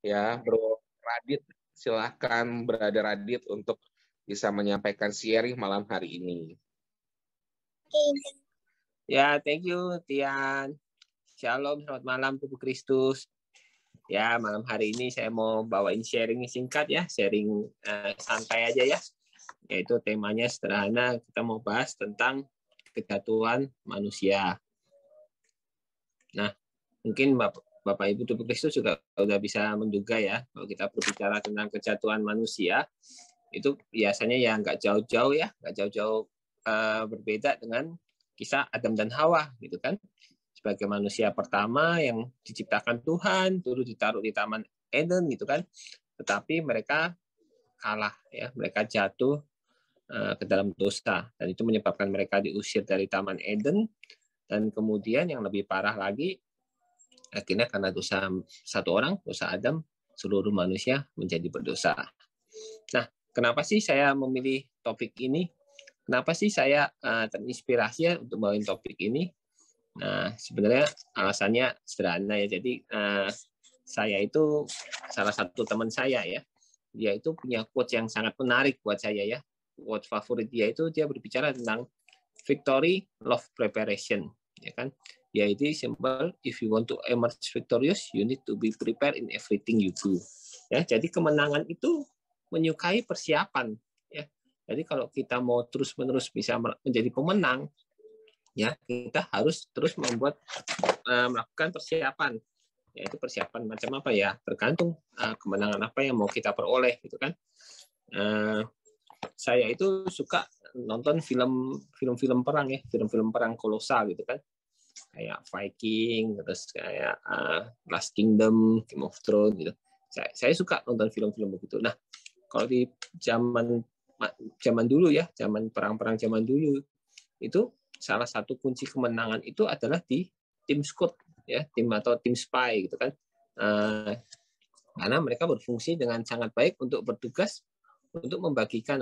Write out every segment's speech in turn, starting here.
ya, Bro Radit. Silahkan Brother Radit untuk bisa menyampaikan sharing malam hari ini. Ya, thank you, Tian. Shalom, selamat malam, Tubuh Kristus. Ya, malam hari ini saya mau bawain sharing singkat ya, sharing santai aja ya. Yaitu temanya sederhana, kita mau bahas tentang kejatuhan manusia. Nah, mungkin Bapak Ibu Tubuh Kristus juga sudah bisa menduga ya, kalau kita berbicara tentang kejatuhan manusia, itu biasanya ya nggak jauh-jauh ya, nggak jauh-jauh berbeda dengan kisah Adam dan Hawa gitu kan. Sebagai manusia pertama yang diciptakan Tuhan, dulu ditaruh di Taman Eden gitu kan, tetapi mereka kalah ya, mereka jatuh ke dalam dosa, dan itu menyebabkan mereka diusir dari Taman Eden, dan kemudian yang lebih parah lagi, akhirnya karena dosa satu orang, dosa Adam, seluruh manusia menjadi berdosa. Nah, kenapa sih saya memilih topik ini? Kenapa sih saya terinspirasi ya untuk bawain topik ini? Nah, sebenarnya alasannya sederhana ya. Jadi saya itu salah satu teman saya ya. Dia itu punya quote yang sangat menarik buat saya ya. Quote favorit dia itu dia berbicara tentang victory, love preparation, ya kan? Yaitu simple, if you want to emerge victorious, you need to be prepared in everything you do. Ya, jadi kemenangan itu menyukai persiapan. Ya, jadi kalau kita mau terus-menerus bisa menjadi pemenang, ya kita harus terus melakukan persiapan. Yaitu persiapan macam apa ya? Tergantung kemenangan apa yang mau kita peroleh, gitu kan? Saya itu suka nonton film-film perang ya, film-film perang kolosal gitu kan, kayak Viking, terus kayak Last Kingdom, Game of Thrones gitu. Saya suka nonton film-film begitu. Nah, kalau di zaman dulu ya, zaman perang-perang zaman dulu itu salah satu kunci kemenangan itu adalah di tim scout ya, tim atau tim spy gitu kan. Karena mereka berfungsi dengan sangat baik untuk bertugas untuk membagikan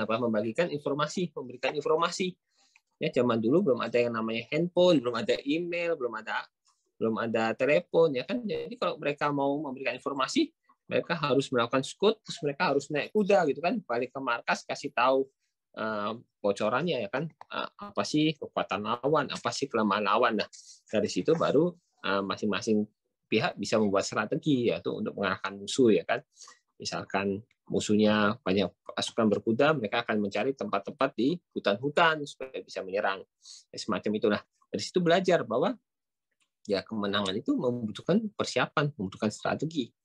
informasi, memberikan informasi. Ya, zaman dulu belum ada yang namanya handphone, belum ada email, belum ada telepon ya kan. Jadi kalau mereka mau memberikan informasi, mereka harus melakukan scout, terus mereka harus naik kuda gitu kan, balik ke markas kasih tahu bocorannya ya kan, apa sih kekuatan lawan, apa sih kelemahan lawan. Nah, dari situ baru masing-masing pihak bisa membuat strategi yaitu untuk mengalahkan musuh ya kan. Misalkan musuhnya banyak pasukan berkuda, mereka akan mencari tempat-tempat di hutan-hutan supaya bisa menyerang. Semacam itulah. Dari situ belajar bahwa ya kemenangan itu membutuhkan persiapan, membutuhkan strategi.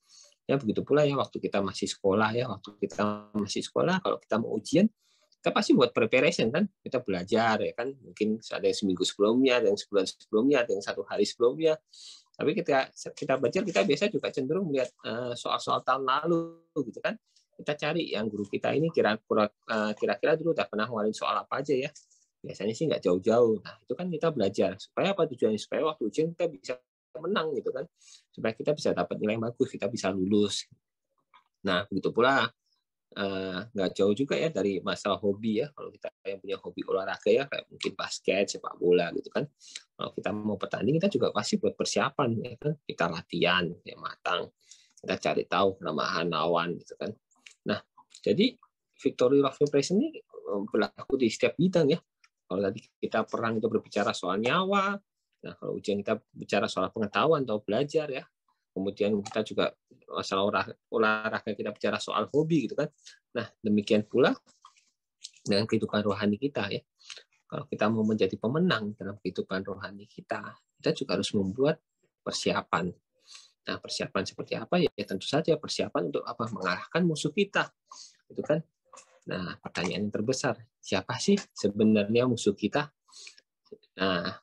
Ya begitu pula ya waktu kita masih sekolah ya, kalau kita mau ujian, kita pasti buat preparation kan, kita belajar ya kan, mungkin ada yang seminggu sebelumnya, ada yang sebulan sebelumnya, ada yang 1 hari sebelumnya. Tapi kita belajar, kita biasa juga cenderung melihat soal-soal tahun lalu gitu kan. Kita cari yang guru kita ini kira-kira dulu udah pernah ngeluarin soal apa aja ya. Biasanya sih nggak jauh-jauh. Nah, itu kan kita belajar. Supaya apa tujuannya? Supaya waktu ujian kita bisa menang gitu kan. Supaya kita bisa dapat nilai yang bagus, kita bisa lulus. Nah, begitu pula nggak jauh juga ya dari masalah hobi ya. Kalau kita yang punya hobi olahraga ya, kayak mungkin basket, sepak bola gitu kan. Kalau kita mau bertanding, kita juga pasti buat persiapan ya kan. Kita latihan ya matang. Kita cari tahu kelemahan lawan gitu kan. Nah, jadi victory love preparation ini berlaku di setiap bidang ya. Kalau tadi kita perang itu berbicara soal nyawa, nah kalau ujian kita bicara soal pengetahuan atau belajar ya. Kemudian kita juga masalah olahraga, kita bicara soal hobi gitu kan. Nah, demikian pula dengan kehidupan rohani kita ya. Kalau kita mau menjadi pemenang dalam kehidupan rohani kita juga harus membuat persiapan. Nah, persiapan seperti apa ya? Tentu saja persiapan untuk apa? Mengalahkan musuh kita. Itu kan. Nah, pertanyaan yang terbesar, siapa sih sebenarnya musuh kita? Nah,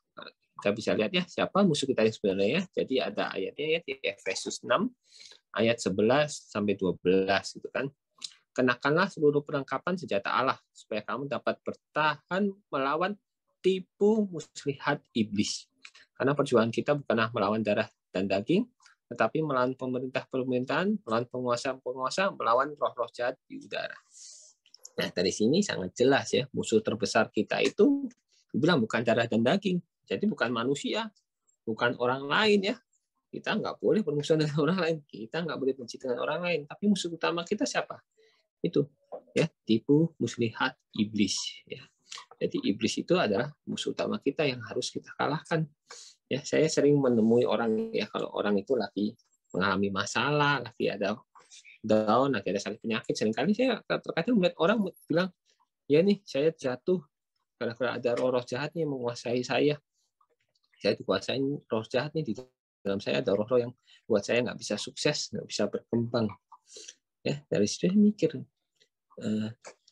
kita bisa lihat ya, siapa musuh kita yang sebenarnya. Jadi ada ayatnya ya di Efesus 6 ayat 11 sampai 12 gitu kan. Kenakanlah seluruh perlengkapan senjata Allah supaya kamu dapat bertahan melawan tipu muslihat iblis. Karena perjuangan kita bukanlah melawan darah dan daging, tetapi melawan pemerintah-pemerintahan, melawan penguasa-penguasa, melawan roh-roh jahat di udara. Nah, dari sini sangat jelas ya, musuh terbesar kita itu dibilang bukan darah dan daging. Jadi bukan manusia, bukan orang lain ya. Kita nggak boleh bermusuhan dengan orang lain. Kita nggak boleh benci dengan orang lain. Tapi musuh utama kita siapa? Itu ya, tipu muslihat iblis. Ya. Jadi iblis itu adalah musuh utama kita yang harus kita kalahkan. Ya, saya sering menemui orang ya, kalau orang itu lagi mengalami masalah, lagi ada down, lagi ada sakit penyakit, seringkali saya terkadang melihat orang bilang, ya nih saya jatuh gara-gara ada roh-roh jahat yang menguasai saya. Saya dikuasai roh jahat nih, di dalam saya ada roh-roh yang buat saya nggak bisa sukses, nggak bisa berkembang. Ya, dari situ saya mikir,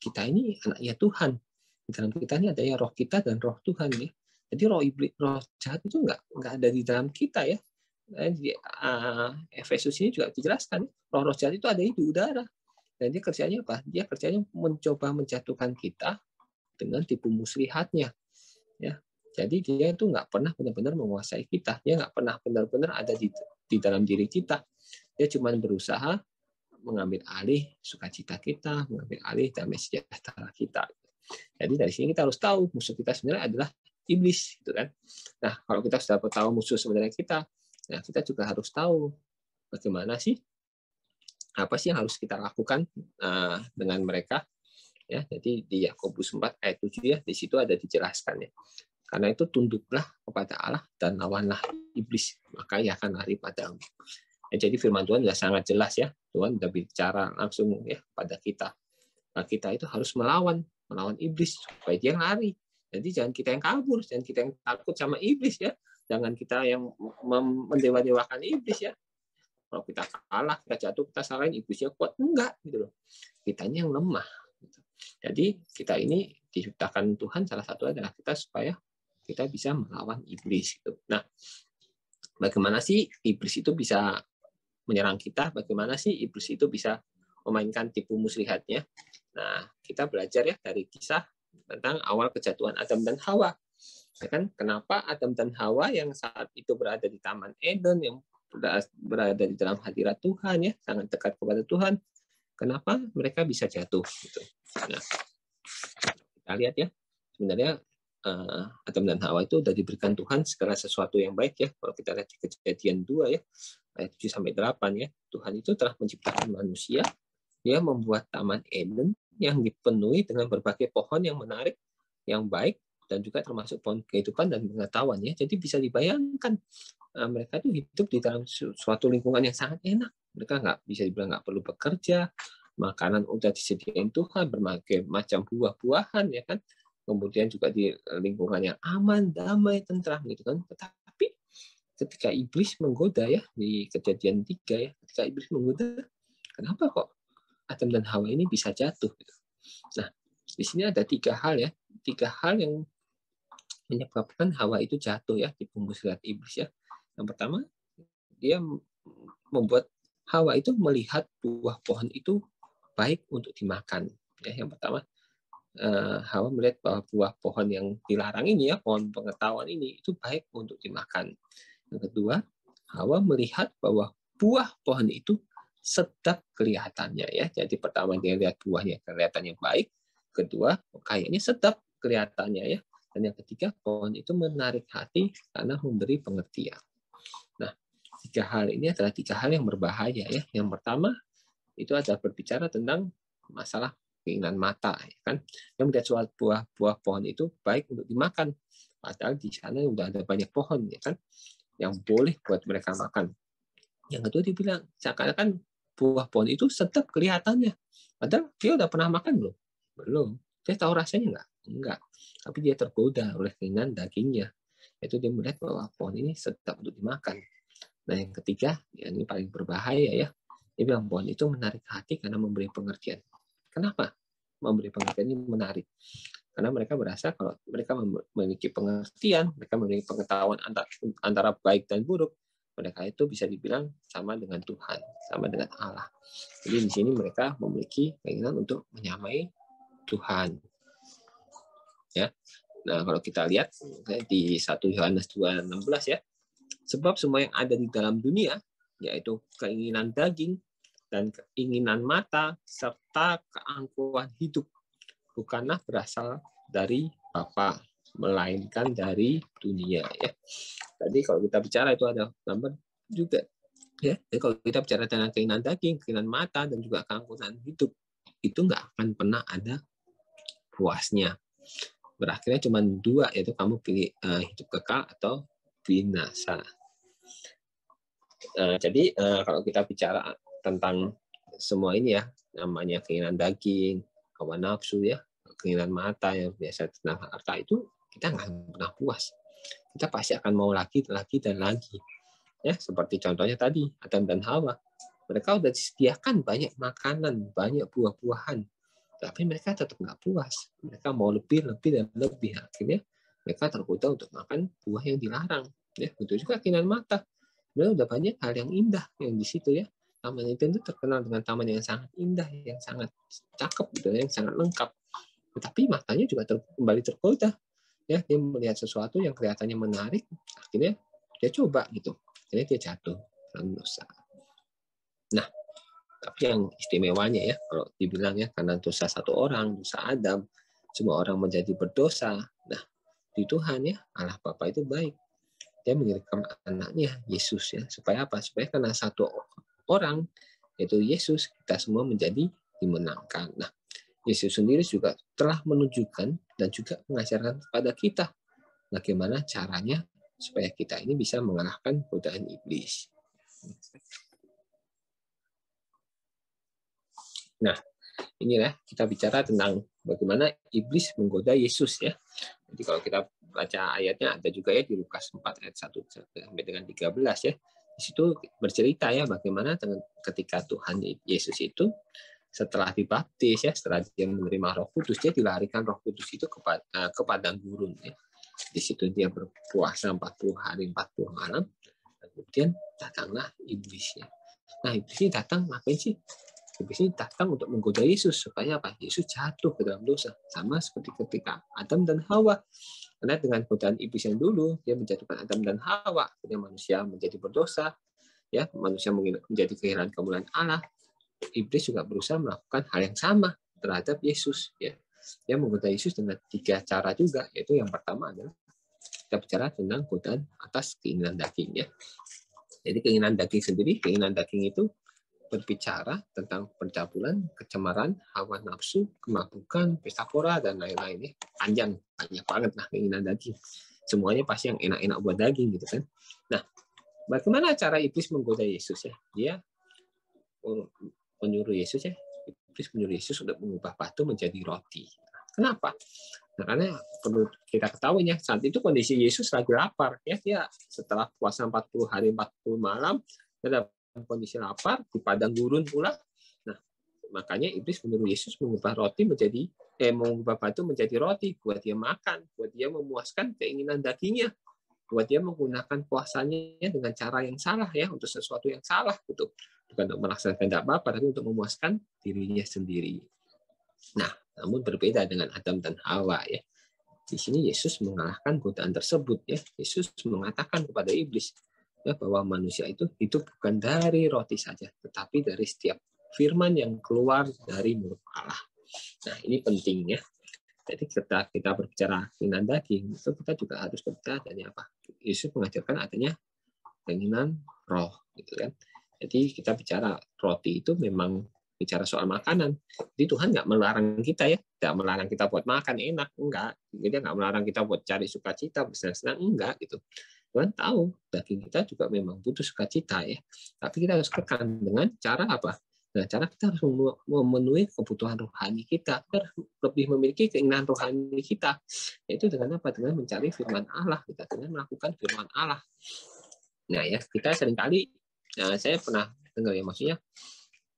kita ini anaknya Tuhan. Di dalam kita ini ada ya roh kita dan roh Tuhan ya. Jadi roh iblis, roh jahat itu nggak ada di dalam kita ya. Di Efesus ini juga dijelaskan, roh-roh jahat itu ada di udara. Dan dia kerjanya apa? Dia kerjanya mencoba menjatuhkan kita dengan tipu muslihatnya. Ya, jadi dia itu nggak pernah benar-benar menguasai kita. Dia nggak pernah benar-benar ada di dalam diri kita. Dia cuma berusaha mengambil alih sukacita kita, mengambil alih damai sejahtera kita. Jadi dari sini kita harus tahu musuh kita sebenarnya adalah iblis, gitu kan. Nah, kalau kita sudah tahu musuh sebenarnya kita, nah kita juga harus tahu bagaimana sih, apa sih yang harus kita lakukan dengan mereka. Ya, jadi di Yakobus 4 ayat 7 ya, di situ ada dijelaskan ya. Karena itu tunduklah kepada Allah dan lawanlah iblis, maka ia akan lari padamu. Ya, jadi firman Tuhan sudah sangat jelas ya. Tuhan sudah bicara langsung ya pada kita. Nah, kita itu harus melawan iblis supaya dia lari. Jadi jangan kita yang kabur, jangan kita yang takut sama iblis ya. Jangan kita yang mendewa-dewakan iblis ya. Kalau kita kalah, kita jatuh, kita salahin, iblisnya kuat. Enggak, gitu loh. Kitanya yang lemah. Jadi kita ini diciptakan Tuhan, salah satu adalah kita supaya kita bisa melawan iblis. Gitu. Nah, bagaimana sih iblis itu bisa menyerang kita? Bagaimana sih iblis itu bisa memainkan tipu muslihatnya? Nah, kita belajar ya dari kisah tentang awal kejatuhan Adam dan Hawa. Ya kan? Kenapa Adam dan Hawa yang saat itu berada di Taman Eden, yang berada di dalam hadirat Tuhan ya, sangat dekat kepada Tuhan, kenapa mereka bisa jatuh? Gitu. Nah, kita lihat ya, sebenarnya Adam dan Hawa itu sudah diberikan Tuhan segala sesuatu yang baik ya. Kalau kita lihat di Kejadian 2 ya, ayat 7-8 ya, Tuhan itu telah menciptakan manusia, dia membuat Taman Eden yang dipenuhi dengan berbagai pohon yang menarik, yang baik, dan juga termasuk pohon kehidupan dan pengetahuan ya. Jadi bisa dibayangkan mereka itu hidup di dalam suatu lingkungan yang sangat enak. Mereka nggak bisa dibilang nggak perlu bekerja, makanan udah disediain Tuhan, berbagai macam buah-buahan ya kan. Kemudian juga di lingkungan yang aman, damai, tentram gitu kan. Tetapi ketika iblis menggoda ya di Kejadian 3 ya, ketika iblis menggoda, kenapa kok Adam dan Hawa ini bisa jatuh? Nah, di sini ada 3 hal ya, 3 hal yang menyebabkan Hawa itu jatuh ya di muslihat iblis ya. Yang pertama, dia membuat Hawa itu melihat buah pohon itu baik untuk dimakan. Ya, yang pertama, Hawa melihat bahwa buah pohon yang dilarang ini ya, pohon pengetahuan ini itu baik untuk dimakan. Yang kedua, Hawa melihat bahwa buah pohon itu sedap kelihatannya ya. Jadi pertama dia lihat buahnya kelihatannya baik, kedua kayaknya sedap kelihatannya ya. Dan yang ketiga, pohon itu menarik hati karena memberi pengertian. Nah, 3 hal ini adalah 3 hal yang berbahaya ya. Yang pertama itu adalah berbicara tentang masalah keinginan mata, ya kan? Yang melihat suatu buah pohon itu baik untuk dimakan, padahal di sana sudah ada banyak pohon, ya kan? Yang boleh buat mereka makan. Yang kedua dibilang, seakan-akan buah pohon itu sedap kelihatannya, padahal dia udah pernah makan belum? Belum. Dia tahu rasanya nggak? Enggak. Tapi dia tergoda oleh keinginan dagingnya. Itu dia melihat bahwa pohon ini sedap untuk dimakan. Nah, yang ketiga, yang ini paling berbahaya ya. Dia bilang pohon itu menarik hati karena memberi pengertian. Kenapa memberi pengertian ini menarik? Karena mereka berasa kalau mereka memiliki pengertian, mereka memiliki pengetahuan antara baik dan buruk, mereka itu bisa dibilang sama dengan Tuhan, sama dengan Allah. Jadi di sini mereka memiliki keinginan untuk menyamai Tuhan. Ya. Nah, kalau kita lihat di 1 Yohanes 2:16 ya, sebab semua yang ada di dalam dunia, yaitu keinginan daging dan keinginan mata serta keangkuhan hidup, bukanlah berasal dari Bapa, melainkan dari dunia ya. Tadi kalau kita bicara itu ada gambar juga. Ya, jadi kalau kita bicara tentang keinginan daging, keinginan mata, dan juga keangkuhan hidup, itu nggak akan pernah ada puasnya. Berakhirnya cuma dua, yaitu kamu pilih hidup kekal atau binasa. Jadi kalau kita bicara tentang semua ini ya, namanya keinginan daging, hawa nafsu ya, keinginan mata yang biasa tentang harta itu, kita nggak pernah puas. Kita pasti akan mau lagi dan lagi. Ya, seperti contohnya tadi, Adam dan Hawa. Mereka sudah disediakan banyak makanan, banyak buah-buahan. Tapi mereka tetap nggak puas. Mereka mau lebih, dan lebih. Akhirnya mereka tergoda untuk makan buah yang dilarang. Ya, begitu juga keinginan mata. Sebenarnya udah banyak hal yang indah yang di situ ya. Taman Eden itu terkenal dengan taman yang sangat indah, yang sangat cakep, gitu, yang sangat lengkap. Tetapi matanya juga kembali tergoda. Ya, dia melihat sesuatu yang kelihatannya menarik, akhirnya dia coba gitu. Akhirnya dia jatuh dalam dosa. Nah, tapi yang istimewanya ya, kalau dibilang ya, karena dosa satu orang, dosa Adam, semua orang menjadi berdosa. Nah, di Tuhan ya, Allah Bapa itu baik. Dia mengirimkan anaknya, Yesus ya. Supaya apa? Supaya karena satu orang, yaitu Yesus, kita semua menjadi dimenangkan. Nah, Yesus sendiri juga telah menunjukkan dan juga mengajarkan kepada kita bagaimana caranya supaya kita ini bisa mengalahkan godaan iblis. Nah, inilah kita bicara tentang bagaimana iblis menggoda Yesus ya. Jadi kalau kita baca ayatnya ada juga ya di Lukas 4 ayat 1 sampai dengan 13 ya. Di situ bercerita ya bagaimana ketika Tuhan Yesus itu setelah dibaptis ya, setelah dia menerima Roh Kudus, dia dilarikan Roh Kudus itu ke padang gurun ya. Di situ dia berpuasa 40 hari 40 malam. Kemudian datanglah iblisnya. Nah, iblis ini datang ngapain sih? Iblis ini datang untuk menggoda Yesus supaya apa? Yesus jatuh ke dalam dosa, sama seperti ketika Adam dan Hawa. Karena dengan godaan iblis yang dulu, dia menjatuhkan Adam dan Hawa, akhirnya manusia menjadi berdosa, ya, manusia menjadi kehilangan kemuliaan Allah. Iblis juga berusaha melakukan hal yang sama terhadap Yesus, ya. Dia menggoda Yesus dengan 3 cara juga, yaitu yang pertama adalah kita bicara tentang godaan atas keinginan daging, ya. Jadi keinginan daging sendiri, keinginan daging itu berbicara tentang pencabulan, kecemaran, hawa nafsu, kemabukan, pesta pora, dan lain-lain. Panjang, banyak banget lah keinginan daging. Semuanya pasti yang enak-enak buat daging gitu kan. Nah, bagaimana cara iblis menggoda Yesus ya? Dia menyuruh Yesus ya, iblis menyuruh Yesus untuk mengubah batu menjadi roti. Kenapa? Nah, karena perlu kita ketahui ya, saat itu kondisi Yesus lagi lapar ya, dia setelah puasa 40 hari 40 malam, dia kondisi lapar di padang gurun pula. Nah, makanya iblis menyuruh Yesus mengubah batu menjadi roti buat dia makan, buat dia memuaskan keinginan dagingnya, buat dia menggunakan puasanya dengan cara yang salah ya, untuk sesuatu yang salah gitu. Bukan untuk melaksanakan kehendak Bapa, tapi untuk memuaskan dirinya sendiri. Nah, namun berbeda dengan Adam dan Hawa ya. Di sini Yesus mengalahkan godaan tersebut ya. Yesus mengatakan kepada iblis ya, bahwa manusia itu hidup bukan dari roti saja, tetapi dari setiap firman yang keluar dari mulut Allah. Nah, ini penting ya. Jadi ketika kita berbicara keinginan daging, itu kita juga harus berbicara adanya apa? Yesus mengajarkan adanya keinginan roh, gitu kan. Jadi kita bicara roti itu memang bicara soal makanan. Jadi Tuhan nggak melarang kita ya, nggak melarang kita buat makan enak, enggak. Jadi nggak melarang kita buat cari sukacita, bersenang-senang, enggak gitu. Tuhan tahu daging kita juga memang butuh sukacita ya. Tapi kita harus tekan dengan cara apa? Nah, cara kita harus memenuhi kebutuhan rohani kita, kita lebih memiliki keinginan rohani kita, yaitu dengan apa? Dengan mencari firman Allah, kita dengan melakukan firman Allah. Nah ya, kita seringkali, saya pernah dengar ya, maksudnya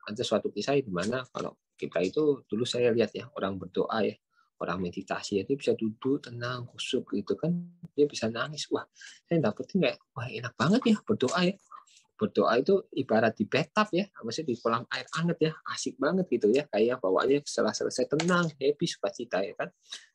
ada suatu kisah di mana kalau kita itu dulu saya lihat ya, orang berdoa ya, orang meditasi itu bisa duduk tenang, khusyuk gitu kan, dia bisa nangis. Wah, saya dapetin kayak, wah enak banget ya berdoa ya. Berdoa itu ibarat di bathtub ya, maksudnya di kolam air hangat ya, asik banget gitu ya, kayak bawaannya setelah selesai tenang, happy, sukacita ya kan,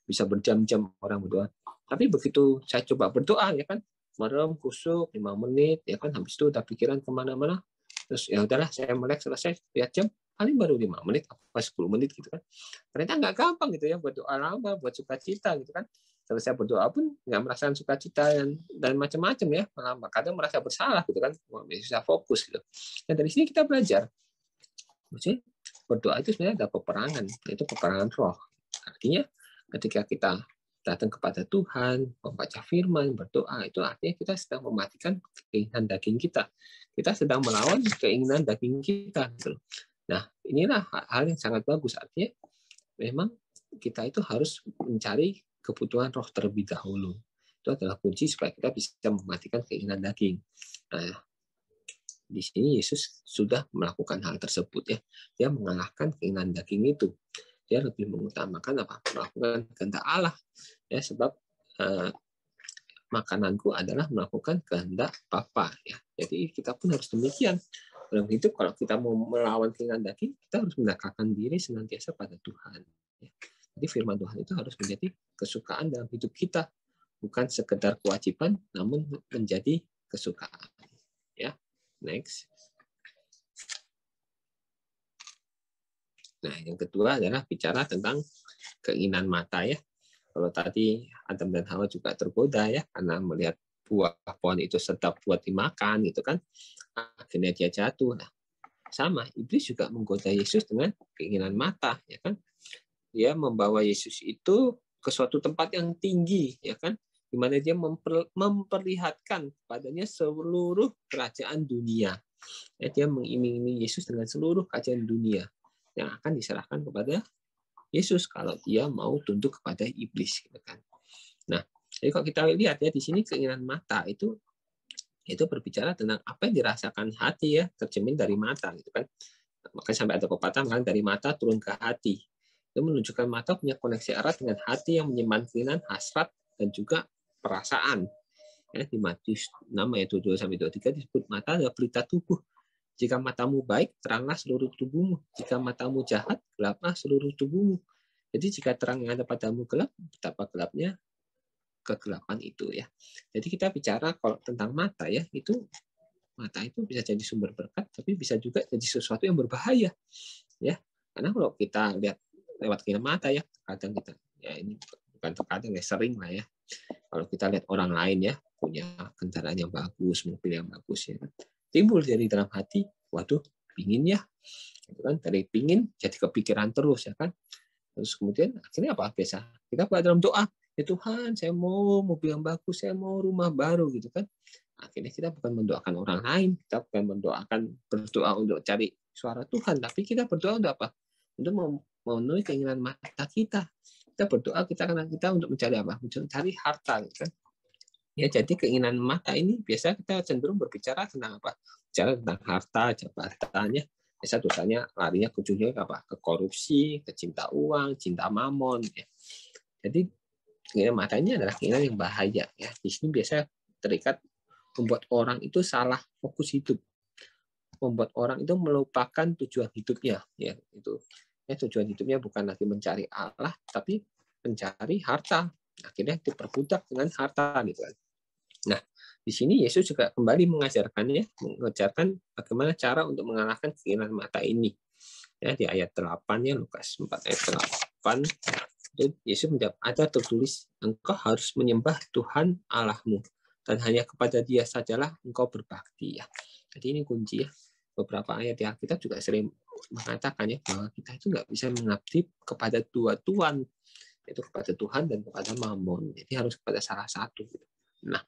bisa berjam-jam orang berdoa. Tapi begitu saya coba berdoa ya kan, merem, khusyuk, 5 menit ya kan, habis itu udah pikiran kemana-mana, terus ya udahlah saya melek selesai lihat jam, paling baru 5 menit apa 10 menit gitu kan. Ternyata nggak gampang gitu ya buat doa lama, buat sukacita gitu kan. Selesai berdoa pun nggak merasakan sukacita dan macam-macam ya, malah kadang merasa bersalah gitu kan, bisa fokus gitu. Dan dari sini kita belajar, maksudnya berdoa itu sebenarnya ada peperangan, yaitu peperangan roh. Artinya ketika kita datang kepada Tuhan, membaca firman, berdoa, itu artinya kita sedang mematikan keinginan daging kita. Kita sedang melawan keinginan daging kita. Nah, inilah hal yang sangat bagus. Artinya memang kita itu harus mencari kebutuhan roh terlebih dahulu. Itu adalah kunci supaya kita bisa mematikan keinginan daging. Nah, di sini Yesus sudah melakukan hal tersebut ya. Dia mengalahkan keinginan daging itu. Dia lebih mengutamakan apa? Melakukan kehendak Allah. Ya, sebab makananku adalah melakukan kehendak Bapa ya. Jadi kita pun harus demikian. Dalam hidup kalau kita mau melawan keinginan daging, kita harus mendekatkan diri senantiasa pada Tuhan. Ya. Jadi firman Tuhan itu harus menjadi kesukaan dalam hidup kita, bukan sekedar kewajiban, namun menjadi kesukaan. Ya, next. Nah, yang kedua adalah bicara tentang keinginan mata ya. Kalau tadi Adam dan Hawa juga tergoda ya karena melihat buah pohon itu sedap buat dimakan gitu kan, akhirnya dia jatuh. Nah, sama iblis juga menggoda Yesus dengan keinginan mata ya kan. Dia membawa Yesus itu ke suatu tempat yang tinggi ya kan, di mana dia memperlihatkan padanya seluruh kerajaan dunia. Ya, dia mengiming-imingi Yesus dengan seluruh kerajaan dunia yang akan diserahkan kepada Yesus kalau dia mau tunduk kepada iblis gitu kan. Nah, jadi kalau kita lihat ya di sini keinginan mata itu berbicara tentang apa yang dirasakan hati ya, tercermin dari mata gitu kan. Makanya sampai ada pepatah kan dari mata turun ke hati. Itu menunjukkan mata punya koneksi erat dengan hati yang menyimpan keinginan, hasrat dan juga perasaan. Ya, di Matius 6 ayat 22-23 disebut mata adalah pelita tubuh. Jika matamu baik, teranglah seluruh tubuhmu. Jika matamu jahat, gelaplah seluruh tubuhmu. Jadi jika terang yang ada padamu gelap, betapa gelapnya kegelapan itu ya. Jadi kita bicara kalau tentang mata ya, mata itu bisa jadi sumber berkat, tapi bisa juga jadi sesuatu yang berbahaya ya. Karena kalau kita lihat lewat keinginan mata ya, kadang kita ya ini bukan terkadang ya, sering lah ya. Kalau kita lihat orang lain ya punya kendaraan yang bagus, mobil yang bagus ya, timbul dari dalam hati, waduh, pingin ya, itu kan dari pingin jadi kepikiran terus ya kan. Terus kemudian akhirnya apa? Biasa kita pada dalam doa, ya Tuhan, saya mau mobil yang bagus, saya mau rumah baru gitu kan. Akhirnya kita bukan mendoakan orang lain, kita bukan berdoa untuk cari suara Tuhan, tapi kita berdoa untuk apa? Untuk memenuhi keinginan mata kita. Kita berdoa karena kita untuk mencari apa? Mencari harta gitu kan. Ya, jadi keinginan mata ini biasa kita cenderung berbicara tentang apa? Bicara tentang harta, jabatannya. Biasa dosanya larinya ke ujungnya apa? Ke korupsi, ke cinta uang, cinta mamon. Ya. Jadi keinginan mata ini adalah keinginan yang bahaya. Ya. Di sini biasa terikat membuat orang itu salah fokus hidup, membuat orang itu melupakan tujuan hidupnya. Ya, itu. Ya, tujuan hidupnya bukan lagi mencari Allah, tapi mencari harta. Akhirnya diperbudak dengan harta gitu kan. Nah, di sini Yesus juga kembali mengajarkan bagaimana cara untuk mengalahkan keinginan mata ini. Ya, di ayat 8 ya, Lukas 4 ayat 8, Yesus menjawab, ada tertulis, engkau harus menyembah Tuhan Allahmu, dan hanya kepada Dia sajalah engkau berbakti. Ya. Jadi ini kunci ya. Beberapa ayat di Alkitab juga sering mengatakan ya bahwa kita itu nggak bisa mengabdi kepada dua Tuhan, yaitu kepada Tuhan dan kepada Mammon. Jadi harus kepada salah satu. Nah,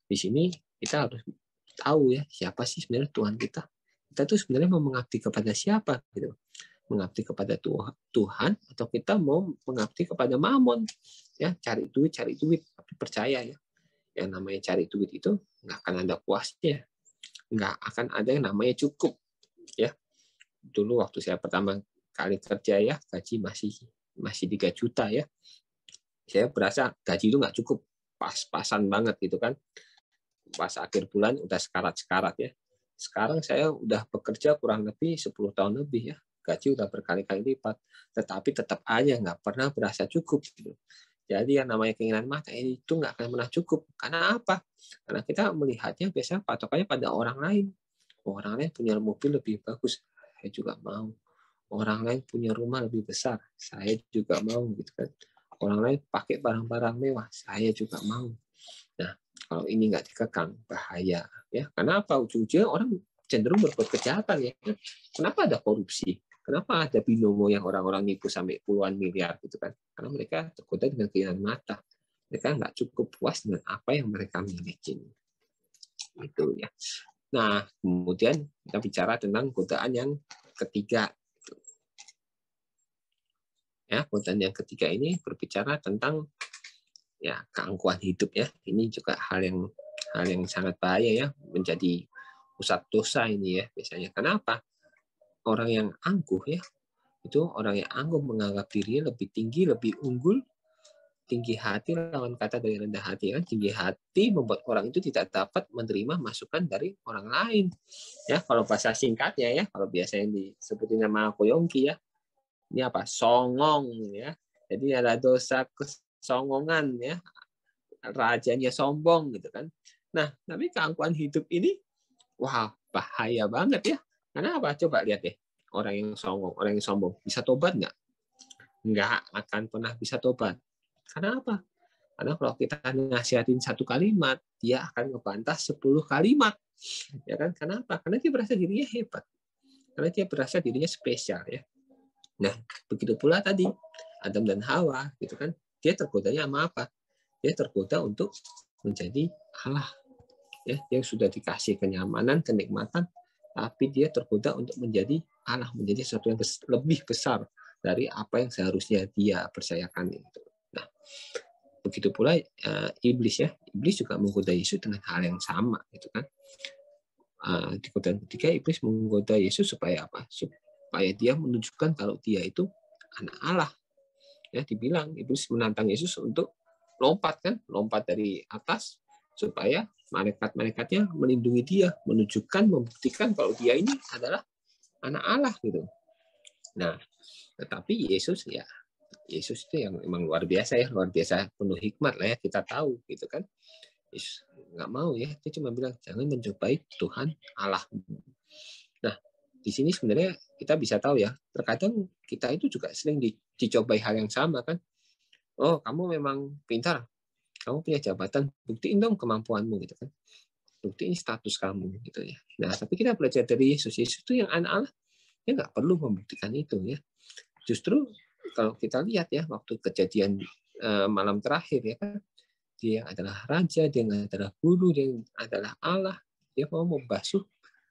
di sini kita harus tahu ya siapa sih sebenarnya Tuhan kita. Kita tuh sebenarnya mau mengabdi kepada siapa gitu. Mengabdi kepada Tuhan atau kita mau mengabdi kepada Mammon. Ya, cari duit, tapi percaya ya. Yang namanya cari duit itu nggak akan ada puasnya. Nggak akan ada yang namanya cukup. Ya. Dulu waktu saya pertama kali kerja ya, gaji masih 3 juta ya. Saya berasa gaji itu nggak cukup, pas-pasan banget gitu kan. Pas akhir bulan udah sekarat-sekarat ya. Sekarang saya udah bekerja kurang lebih 10 tahun lebih ya. Gaji udah berkali-kali lipat, tetapi tetap aja nggak pernah berasa cukup gitu. Jadi yang namanya keinginan mata ini itu nggak akan pernah cukup. Karena apa? Karena kita melihatnya biasanya patokannya pada orang lain. Orang lain punya mobil lebih bagus, saya juga mau. Orang lain punya rumah lebih besar, saya juga mau gitu kan. Orang lain pakai barang-barang mewah, saya juga mau. Nah, kalau ini nggak dikekang, bahaya. Ya, karena apa? Ujung-ujungnya orang cenderung berbuat kejahatan ya. Kenapa ada korupsi? Kenapa ada binomo yang orang-orang nipu sampai puluhan miliar gitu kan? Karena mereka tergoda dengan keinginan mata. Mereka nggak cukup puas dengan apa yang mereka miliki. Itu ya. Nah, kemudian kita bicara tentang godaan yang ketiga. Ya, godaan yang ketiga ini berbicara tentang ya keangkuhan hidup ya. Ini juga hal yang sangat bahaya ya, menjadi pusat dosa ini ya biasanya. Kenapa? Orang yang angkuh ya, itu orang yang angkuh menganggap dirinya lebih tinggi, lebih unggul. Tinggi hati lawan kata dari rendah hati kan. Tinggi hati membuat orang itu tidak dapat menerima masukan dari orang lain. Ya, kalau bahasa singkatnya ya, kalau biasanya disebutin nama Koyongki ya, ini apa? Songong ya. Jadi ada dosa kesongongan ya. Rajanya sombong gitu kan. Nah, tapi keangkuhan hidup ini wah, bahaya banget ya. Kenapa? Coba lihat deh. Orang yang songong, orang yang sombong bisa tobat nggak? Nggak akan pernah bisa tobat. Karena apa? Karena kalau kita nasihatin satu kalimat, dia akan ngebantah 10 kalimat. Ya kan? Kenapa? Karena dia berasa dirinya hebat. Karena dia berasa dirinya spesial ya. Nah, begitu pula tadi Adam dan Hawa gitu kan. Dia tergodanya sama apa? Dia tergoda untuk menjadi Allah. Ya, yang sudah dikasih kenyamanan, kenikmatan, tapi dia tergoda untuk menjadi Allah, menjadi sesuatu yang lebih besar dari apa yang seharusnya dia percayakan itu. Nah, begitu pula iblis ya. Iblis juga menggoda Yesus dengan hal yang sama gitu kan. Di godaan ketiga iblis menggoda Yesus supaya apa? Supaya dia menunjukkan kalau dia itu anak Allah. Ya, dibilang iblis menantang Yesus untuk lompat dari atas supaya malaikat-malaikatnya melindungi dia, menunjukkan, membuktikan kalau dia ini adalah anak Allah gitu. Nah, tetapi Yesus itu yang memang luar biasa ya, luar biasa penuh hikmat lah ya, kita tahu gitu kan. Yesus nggak mau ya, dia cuma bilang jangan mencobai Tuhan Allah. Nah, di sini sebenarnya kita bisa tahu ya, terkadang kita itu juga sering dicobai hal yang sama kan. Oh, kamu memang pintar, kamu punya jabatan, buktiin dong kemampuanmu gitu kan. Buktiin status kamu gitu ya. Nah, tapi kita belajar dari Yesus. Yesus itu yang anak Allah, dia nggak perlu membuktikan itu ya. Justru kalau kita lihat ya waktu kejadian malam terakhir ya kan, dia adalah raja, dia adalah guru, dia adalah Allah. Dia mau membasuh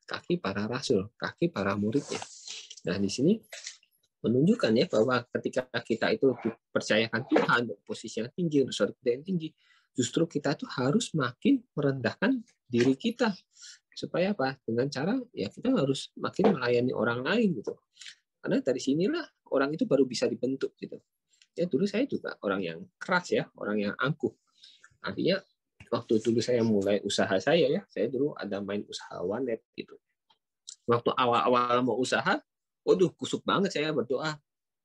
kaki para rasul, kaki para muridnya. Nah, di sini menunjukkan ya bahwa ketika kita itu dipercayakan Tuhan untuk posisi yang tinggi, untuk suatu yang tinggi, justru kita tuh harus makin merendahkan diri kita. Supaya apa? Dengan cara ya kita harus makin melayani orang lain gitu. Karena dari sinilah orang itu baru bisa dibentuk gitu. Ya dulu saya juga orang yang keras ya, orang yang angkuh. Artinya waktu dulu saya mulai usaha saya ya, saya dulu ada main usaha warnet gitu. Waktu awal-awal mau usaha, waduh kusuk banget saya berdoa.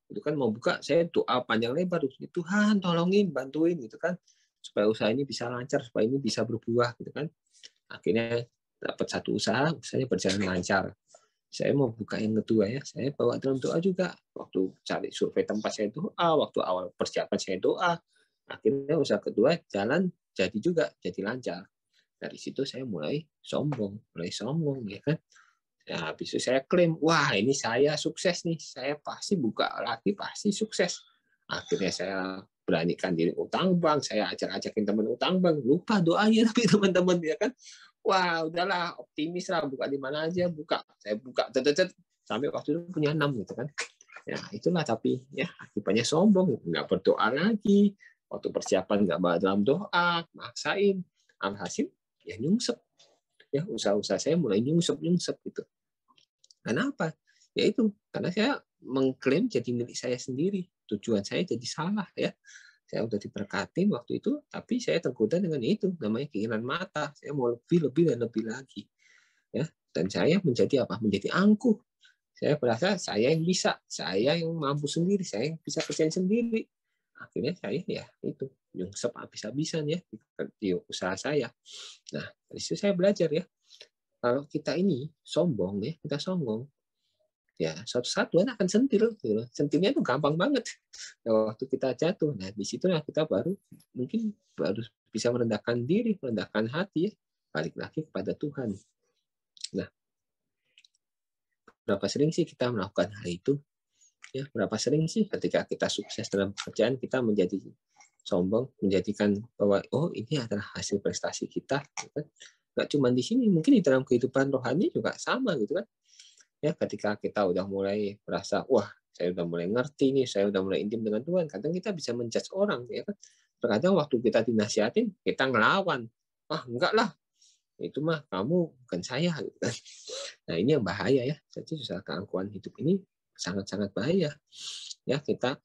Itu kan mau buka, saya doa panjang lebar, Tuhan tolongin, bantuin gitu kan, supaya usaha ini bisa lancar, supaya ini bisa berbuah gitu kan. Akhirnya dapat satu usahanya berjalan lancar. Saya mau buka yang kedua ya, saya bawa dalam doa juga. Waktu cari survei tempat saya doa, waktu awal persiapan saya doa. Akhirnya usaha kedua jalan jadi juga, jadi lancar. Dari situ saya mulai sombong ya kan. Ya, habis itu saya klaim, wah ini saya sukses nih, saya pasti buka lagi, pasti sukses. Akhirnya saya beranikan diri utang bank, saya ajak-ajakin teman utang bank, lupa doanya tapi teman-teman ya kan. Wah udahlah optimis lah, buka di mana aja, buka. Saya buka, sampai waktu itu punya 6 gitu kan. Ya itulah tapi ya akibatnya sombong, nggak berdoa lagi. Waktu persiapan nggak bawa dalam doa, maksain. Alhasil ya nyungsep. Ya usaha-usaha saya mulai nyungsep gitu. Kenapa? Ya itu karena saya mengklaim jadi milik saya sendiri. Tujuan saya jadi salah ya. Saya udah diberkatin waktu itu, tapi saya tergoda dengan itu, namanya keinginan mata. Saya mau lebih dan lebih lagi. Ya, dan saya menjadi apa? Menjadi angkuh. Saya merasa saya yang bisa, saya yang mampu sendiri, saya yang bisa kerjain sendiri. Akhirnya saya ya itu nyungsep habis-habisan ya di usaha saya. Nah, dari situ saya belajar ya. Kalau kita ini sombong ya, kita sombong. ya suatu saat Tuhan akan sentil. Gitu. Sentilnya itu gampang banget. Nah, waktu kita jatuh, nah disitulah kita baru bisa merendahkan diri, merendahkan hati, ya, balik lagi kepada Tuhan. Nah, berapa sering sih kita melakukan hal itu? Ya, berapa sering sih ketika kita sukses dalam pekerjaan kita menjadi sombong, menjadikan bahwa oh ini adalah hasil prestasi kita, gitu kan? Nggak cuma di sini, mungkin di dalam kehidupan rohani juga sama, gitu kan? Ya, ketika kita udah mulai merasa, wah, saya udah mulai ngerti nih, saya udah mulai intim dengan Tuhan, kadang kita bisa menjudge orang, ya kan? Terkadang waktu kita dinasihatin, kita ngelawan, enggak lah, itu mah kamu bukan saya, gitu kan? Nah, ini yang bahaya ya. Jadi usaha keangkuhan hidup ini sangat-sangat bahaya. Ya, kita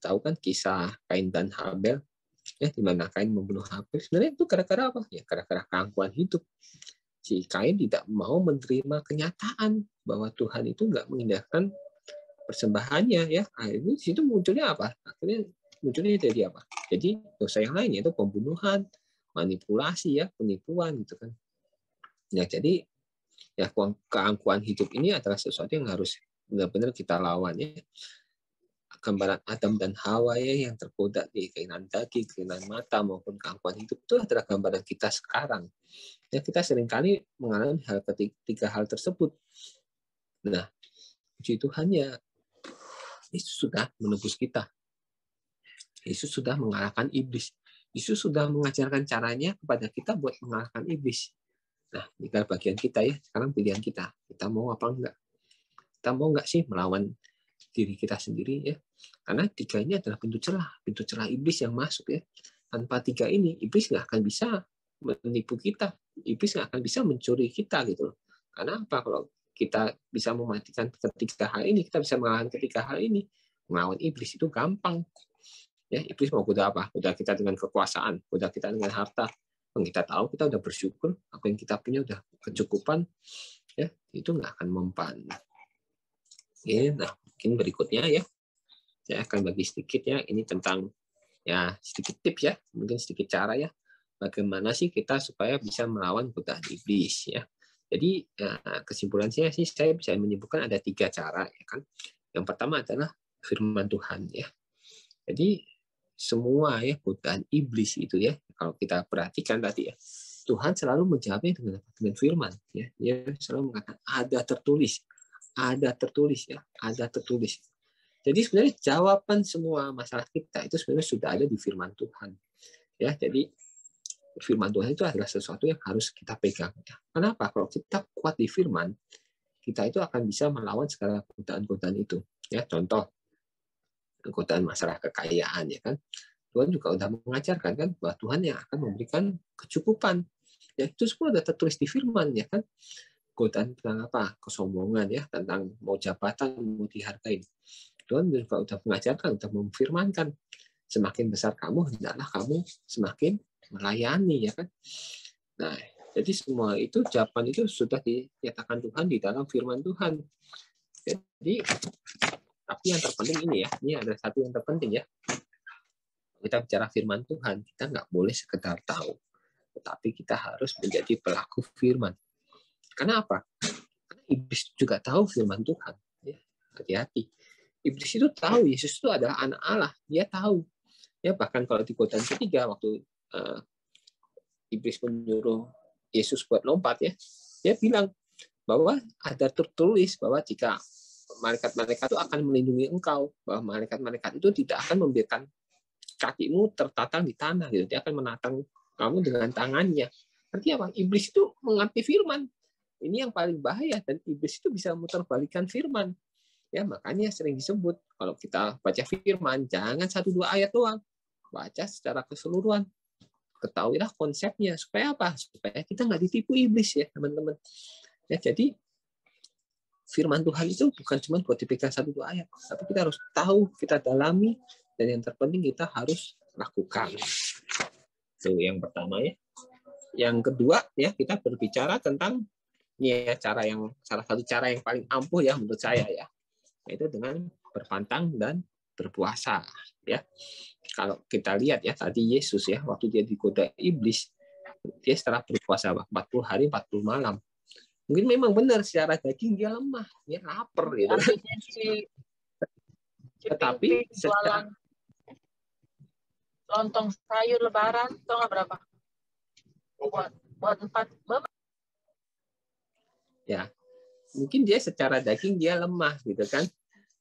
tahu kan kisah Kain dan Habel, ya, di mana Kain membunuh Habel. Sebenarnya itu gara-gara apa? Ya, gara-gara keangkuhan hidup. Si Kain tidak mau menerima kenyataan bahwa Tuhan itu nggak mengindahkan persembahannya, ya. Akhirnya di situ munculnya apa? Akhirnya munculnya jadi apa? Jadi dosa yang lain, yaitu pembunuhan, manipulasi, ya, penipuan, gitu kan. Ya, jadi ya keangkuhan hidup ini adalah sesuatu yang harus benar-benar kita lawan, ya. Gambaran Adam dan Hawa, ya, yang tergoda di keinginan daging, keinginan mata maupun keangkuhan hidup itu adalah gambaran kita sekarang. Ya, kita seringkali mengalami tiga hal tersebut. Nah, puji Tuhan, ya, Yesus sudah menebus kita. Yesus sudah mengalahkan iblis. Yesus sudah mengajarkan caranya kepada kita buat mengalahkan iblis. Nah, tinggal bagian kita, ya. Sekarang pilihan kita. Kita mau apa enggak? Kita mau enggak sih melawan diri kita sendiri, ya? Karena tiga ini adalah pintu celah iblis yang masuk, ya. Tanpa tiga ini, iblis nggak akan bisa menipu kita. Iblis nggak akan bisa mencuri kita, gitu. Karena apa? Kalau kita bisa mematikan ketiga hal ini, kita bisa mengalahkan ketiga hal ini. Melawan iblis itu gampang. Ya, iblis mau goda apa? Goda kita dengan kekuasaan, goda kita dengan harta. Yang kita tahu, kita udah bersyukur, apa yang kita punya udah kecukupan, ya, itu nggak akan mempan. Ya, nah, mungkin berikutnya, ya, saya akan bagi sedikit, ya, ini tentang, ya, sedikit tips, ya, mungkin sedikit cara, ya, bagaimana sih kita supaya bisa melawan godaan iblis, ya. Jadi kesimpulan saya sih, saya bisa menyebutkan ada 3 cara, ya kan. Yang pertama adalah firman Tuhan, ya. Jadi semua, ya, godaan iblis itu, ya, kalau kita perhatikan tadi, ya, Tuhan selalu menjawabnya dengan firman, ya. Dia selalu mengatakan ada tertulis, ya, ada tertulis. Jadi sebenarnya jawaban semua masalah kita itu sebenarnya sudah ada di firman Tuhan, ya. Jadi firman Tuhan itu adalah sesuatu yang harus kita pegang, ya. Kenapa? Kalau kita kuat di firman, kita itu akan bisa melawan segala godaan-godaan itu, ya. Contoh godaan masalah kekayaan, ya kan. Tuhan juga sudah mengajarkan kan bahwa Tuhan yang akan memberikan kecukupan. Ya, itu semua sudah tertulis di firman, ya kan. Godaan tentang apa? Kesombongan, ya, tentang mau jabatan, mau dihargai. Tuhan juga sudah mengajarkan, sudah memfirmankan, semakin besar kamu, hendaklah kamu semakin melayani, ya kan. Nah, jadi semua itu jawaban itu sudah dinyatakan Tuhan di dalam firman Tuhan. Jadi, tapi yang terpenting ini, ya, ini ada satu yang terpenting, ya. Kita bicara firman Tuhan, kita nggak boleh sekedar tahu, tetapi kita harus menjadi pelaku firman. Karena apa? Karena iblis juga tahu firman Tuhan. Ya, hati-hati. Iblis itu tahu Yesus itu adalah anak Allah. Dia tahu. Ya, bahkan kalau di godaan ketiga, waktu iblis menyuruh Yesus buat lompat, ya, dia bilang bahwa ada tertulis bahwa jika malaikat-malaikat itu akan melindungi engkau, bahwa malaikat-malaikat itu tidak akan membiarkan kakimu tertatang di tanah, gitu. Dia akan menatang kamu dengan tangannya. Artinya apa? Iblis itu mengerti firman. Ini yang paling bahaya, dan iblis itu bisa memutarbalikkan firman. Ya, makanya sering disebut kalau kita baca firman, jangan 1-2 ayat doang. Baca secara keseluruhan. Ketahuilah konsepnya. Supaya apa? Supaya kita nggak ditipu iblis, ya, teman-teman. Ya, jadi firman Tuhan itu bukan cuma buat dipegang 1-2 ayat, tapi kita harus tahu, kita dalami, dan yang terpenting kita harus lakukan. Itu yang pertama, ya. Yang kedua, ya, kita berbicara tentang ini, ya, salah satu cara yang paling ampuh, ya, menurut saya, ya, yaitu dengan berpantang dan berpuasa, ya. Kalau kita lihat, ya, tadi Yesus, ya, waktu dia digoda iblis, dia setelah berpuasa 40 hari 40 malam. Mungkin memang benar secara daging dia lemah, dia lapar gitu. Artinya si Tetapi Ping jualan lontong sayur lebaran, tau nggak berapa? Buat 4 berapa? Ya, mungkin dia secara daging dia lemah gitu kan.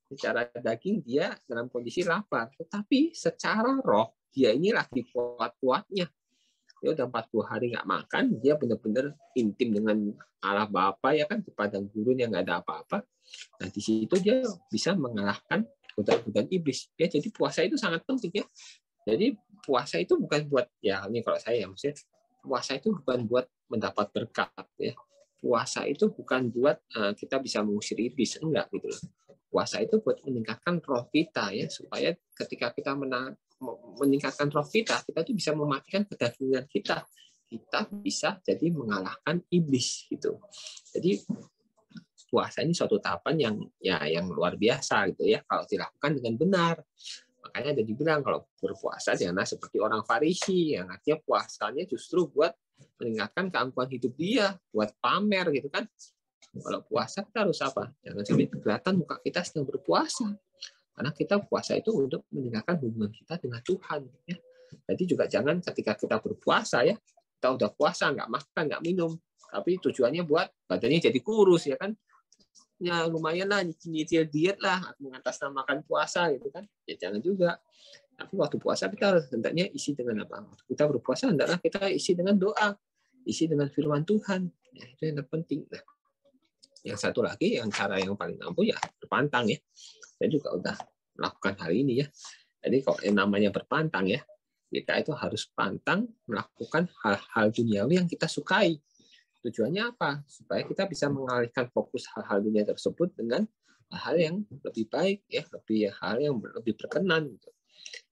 Secara daging dia dalam kondisi lapar, tetapi secara roh dia ini lagi kuat-kuatnya. Dia udah 40 hari nggak makan, dia benar-benar intim dengan Allah Bapa ya kan, di padang gurun yang nggak ada apa-apa. Nah di situ dia bisa mengalahkan godaan iblis. Ya, jadi puasa itu sangat penting ya. Jadi puasa itu bukan buat ya ini kalau saya maksudnya puasa itu bukan buat mendapat berkat ya. Puasa itu bukan buat kita bisa mengusir iblis, enggak gitu loh. Puasa itu buat meningkatkan roh kita ya, supaya ketika kita meningkatkan roh kita tuh bisa mematikan kedagingan kita. Kita bisa jadi mengalahkan iblis gitu. Jadi puasa ini suatu tahapan yang luar biasa gitu ya kalau dilakukan dengan benar. Makanya ada dibilang kalau berpuasa janganlah seperti orang Farisi yang artinya puasanya justru buat meningkatkan keangkuhan hidup dia, buat pamer gitu kan. Kalau puasa kita harus apa? Jangan sampai kelihatan muka kita sedang berpuasa. Karena kita puasa itu untuk meningkatkan hubungan kita dengan Tuhan. Ya. Jadi juga jangan ketika kita berpuasa ya, kita udah puasa nggak makan nggak minum, tapi tujuannya buat badannya jadi kurus ya kan? Ya lumayan lah nyicil diet lah, mengatasnamakan puasa gitu kan? Ya jangan juga. Tapi waktu puasa kita harus hendaknya isi dengan apa? Kita berpuasa hendaklah kita isi dengan doa, isi dengan firman Tuhan. Ya, itu yang terpenting. Nah, yang satu lagi yang cara yang paling ampuh ya berpantang ya. Saya juga udah melakukan hal ini ya. Jadi kalau yang namanya berpantang ya, kita itu harus pantang melakukan hal-hal duniawi yang kita sukai. Tujuannya apa? Supaya kita bisa mengalihkan fokus hal-hal dunia tersebut dengan hal yang lebih baik ya, hal yang lebih berkenan gitu.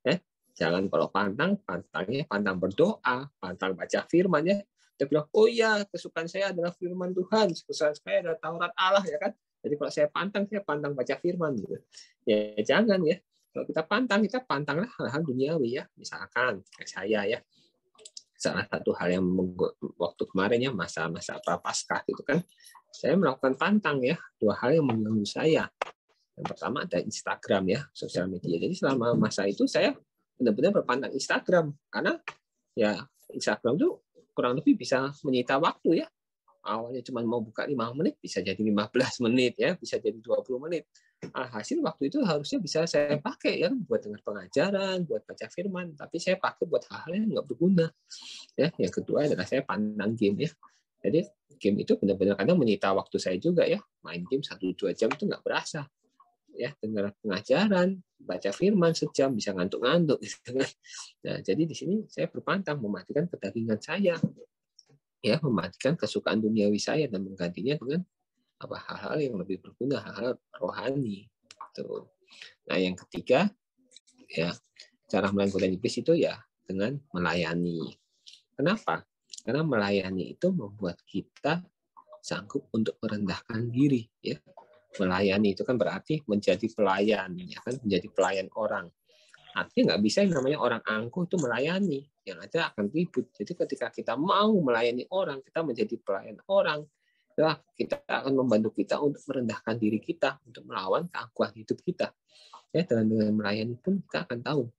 Ya, jangan kalau pantangnya pantang berdoa, pantang baca firman ya. Dia bilang, oh iya, kesukaan saya adalah firman Tuhan, kesukaan saya adalah Taurat Allah ya kan. Jadi kalau saya pantang baca firman gitu. Ya jangan ya. Kalau kita pantanglah hal-hal duniawi ya. Misalkan kayak saya ya, salah satu hal yang waktu kemarin ya masa-masa prapaskah gitu kan, saya melakukan pantang ya 2 hal yang mengganggu saya. Yang pertama ada Instagram ya, sosial media. Jadi selama masa itu saya benar-benar berpantang Instagram karena ya Instagram tuh kurang lebih bisa menyita waktu ya. Awalnya cuma mau buka 5 menit bisa jadi 15 menit ya, bisa jadi 20 menit. Hasil waktu itu harusnya bisa saya pakai ya buat dengar pengajaran, buat baca firman, tapi saya pakai buat hal-hal yang nggak berguna. Ya, yang kedua adalah saya pantang game ya. Jadi game itu benar-benar kadang menyita waktu saya juga ya. Main game 1-2 jam itu nggak berasa. Ya, dengar pengajaran, baca firman sejam bisa ngantuk-ngantuk gitu kan. Nah, jadi di sini saya berpantang mematikan kedagingan saya. Ya, mematikan kesukaan duniawi saya dan menggantinya dengan apa hal-hal yang lebih berguna, hal-hal rohani. Gitu. Nah, yang ketiga ya, cara melakukan iblis itu ya dengan melayani. Kenapa? Karena melayani itu membuat kita sanggup untuk merendahkan diri ya. Melayani itu kan berarti menjadi pelayan ya kan, menjadi pelayan orang. Artinya nggak bisa yang namanya orang angkuh itu melayani, yang ada akan ribut. Jadi ketika kita mau melayani orang, kita menjadi pelayan orang, ya, kita akan membantu kita untuk merendahkan diri kita, untuk melawan keangkuhan hidup kita. Ya, dengan melayani pun kita akan tahu.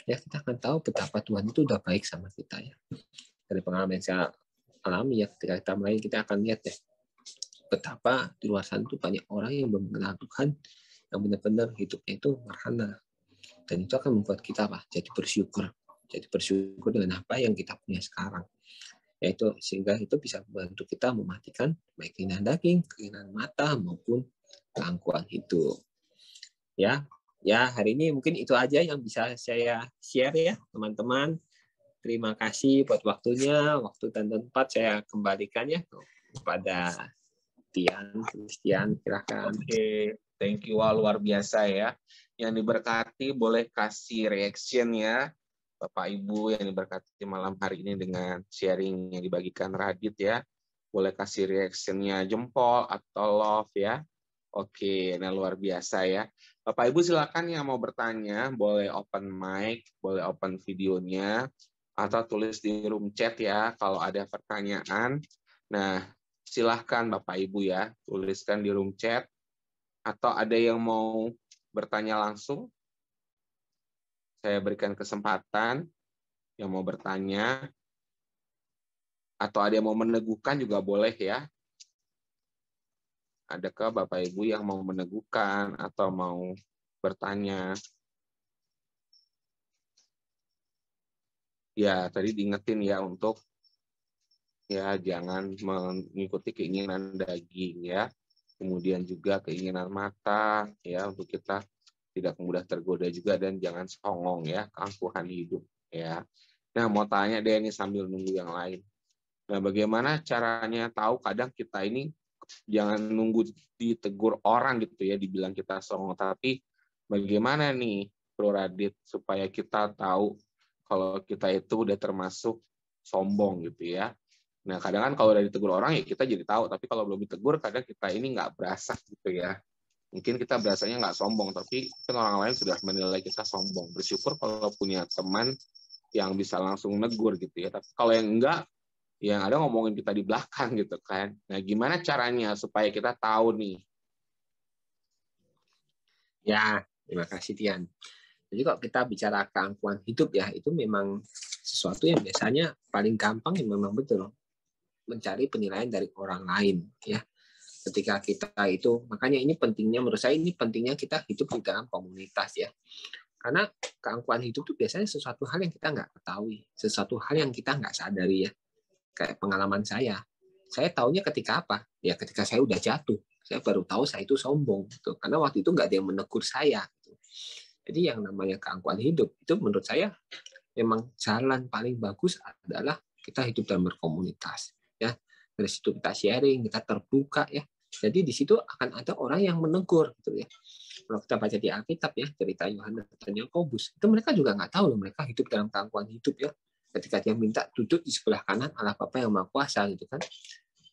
Ya, kita akan tahu betapa Tuhan itu udah baik sama kita ya. Dari pengalaman yang saya alami ya, ketika kita melayani kita akan lihat ya betapa di luar sana itu banyak orang yang belum mengenal Tuhan, yang benar-benar hidupnya itu merhana. Dan itu akan membuat kita apa? Jadi bersyukur dengan apa yang kita punya sekarang. Yaitu sehingga itu bisa membantu kita mematikan baik keinginan daging, keinginan mata maupun keangkuhan hidup. Ya, hari ini mungkin itu aja yang bisa saya share ya, teman-teman. Terima kasih buat waktunya, waktu dan tempat saya kembalikan ya kepada Christian, silakan. Oke, thank you, luar biasa ya. Yang diberkati boleh kasih reaction ya, Bapak Ibu yang diberkati malam hari ini dengan sharing yang dibagikan Radit ya. Boleh kasih reactionnya jempol atau love ya. Oke, nah luar biasa ya. Bapak Ibu silakan yang mau bertanya, boleh open mic, boleh open videonya, atau tulis di room chat ya kalau ada pertanyaan. Nah, silahkan Bapak Ibu ya, tuliskan di room chat. Atau ada yang mau bertanya langsung, saya berikan kesempatan yang mau bertanya. Atau ada yang mau meneguhkan juga boleh ya. Adakah Bapak Ibu yang mau meneguhkan atau mau bertanya? Ya, tadi diingetin ya untuk ya jangan mengikuti keinginan daging ya. Kemudian juga keinginan mata ya, untuk kita tidak mudah tergoda juga, dan jangan songong ya, keangkuhan hidup ya. Nah, mau tanya deh ini sambil nunggu yang lain. Nah, bagaimana caranya tahu kadang kita ini jangan nunggu ditegur orang gitu ya, dibilang kita songong, tapi bagaimana nih Bro Radit supaya kita tahu kalau kita itu udah termasuk sombong gitu ya. Nah, kadang kan kalau udah ditegur orang ya kita jadi tahu, tapi kalau belum ditegur kadang kita ini nggak berasa gitu ya. Mungkin kita berasanya nggak sombong, tapi kan orang lain sudah menilai kita sombong. Bersyukur kalau punya teman yang bisa langsung negur gitu ya. Tapi kalau yang enggak, yang ada ngomongin kita di belakang gitu kan. Nah, gimana caranya supaya kita tahu nih? Ya, terima kasih Tian. Jadi kalau kita bicara keangkuhan hidup ya, itu memang sesuatu yang biasanya paling gampang yang memang betul mencari penilaian dari orang lain ya. Ketika kita itu, makanya ini pentingnya, menurut saya ini pentingnya kita hidup di dalam komunitas ya. Karena keangkuhan hidup itu biasanya sesuatu hal yang kita nggak ketahui, sesuatu hal yang kita nggak sadari ya. Kayak pengalaman saya taunya ketika apa? Ya ketika saya udah jatuh, saya baru tahu saya itu sombong. Gitu. Karena waktu itu nggak ada yang menegur saya. Gitu. Jadi yang namanya keangkuhan hidup itu menurut saya memang jalan paling bagus adalah kita hidup dalam berkomunitas. Ya, dari situ kita sharing, kita terbuka ya. Jadi di situ akan ada orang yang menegur gitu ya. Kalau kita baca di Alkitab ya, cerita Yohanes dan Yakobus, itu mereka juga nggak tahu loh mereka hidup dalam keangkuhan hidup ya. Ketika dia minta duduk di sebelah kanan Allah Bapa yang Maha Kuasa gitu kan.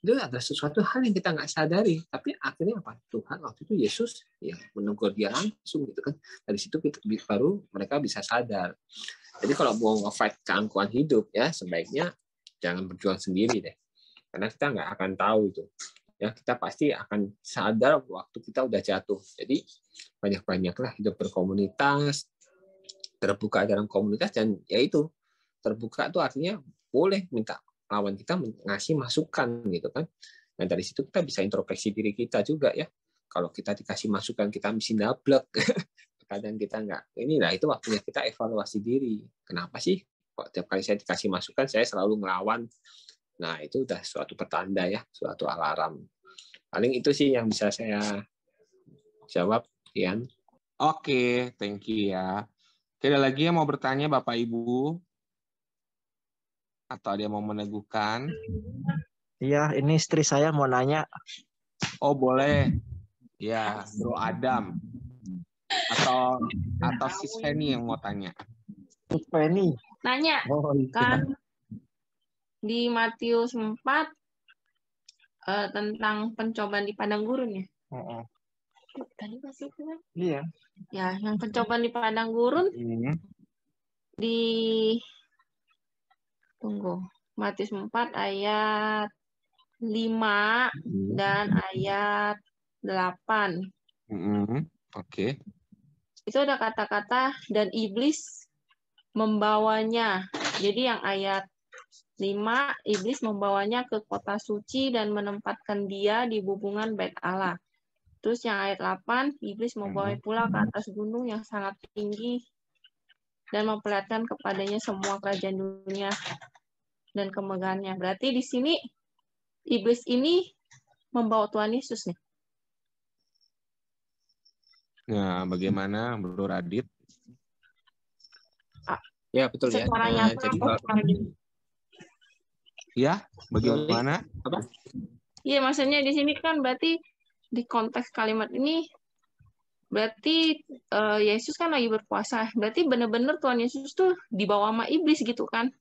Itu adalah sesuatu hal yang kita nggak sadari, tapi akhirnya apa? Tuhan waktu itu Yesus ya menegur dia langsung gitu kan. Dari situ baru mereka bisa sadar. Jadi kalau mau nge-fight keangkuhan hidup ya sebaiknya jangan berjuang sendiri deh. Karena kita nggak akan tahu itu. Ya, kita pasti akan sadar waktu kita udah jatuh. Jadi banyak-banyaklah hidup berkomunitas, terbuka dalam komunitas, dan yaitu terbuka itu artinya boleh minta lawan kita ngasih masukan gitu kan. Dan dari situ kita bisa introspeksi diri kita juga ya. Kalau kita dikasih masukan kita mesti dablek, kadang kita nggak. Inilah itu waktunya kita evaluasi diri. Kenapa sih kok tiap kali saya dikasih masukan saya selalu ngelawan? Nah, itu udah suatu pertanda ya, suatu alarm. Paling itu sih yang bisa saya jawab, Ian. Oke, thank you ya. Oke, ada lagi yang mau bertanya Bapak Ibu? Atau ada yang mau meneguhkan? Iya, ini istri saya mau nanya. Oh, boleh. Ya, Bro Adam. Atau Sis Penny yang mau tanya. Sis Penny. Nanya, Oh, iya. kan di Matius 4 tentang pencobaan di padang gurun ya. Tadi masih itu kan? Iya. Ya, yang pencobaan di padang gurun di Matius 4 ayat 5 dan ayat 8. Oke. Itu ada kata-kata dan iblis membawanya. Jadi yang ayat 5, iblis membawanya ke kota suci dan menempatkan dia di bubungan bait Allah. Terus yang ayat 8, iblis membawanya pula ke atas gunung yang sangat tinggi dan memperlihatkan kepadanya semua kerajaan dunia dan kemegahannya. Berarti di sini iblis ini membawa Tuhan Yesus nih. Nah, bagaimana Bro Radit? Ya, betul ya. Secara nyata Jadi ya, bagaimana? Apa? Iya, maksudnya di sini kan berarti di konteks kalimat ini berarti Yesus kan lagi berpuasa. Berarti benar-benar Tuhan Yesus tuh dibawa sama iblis gitu kan?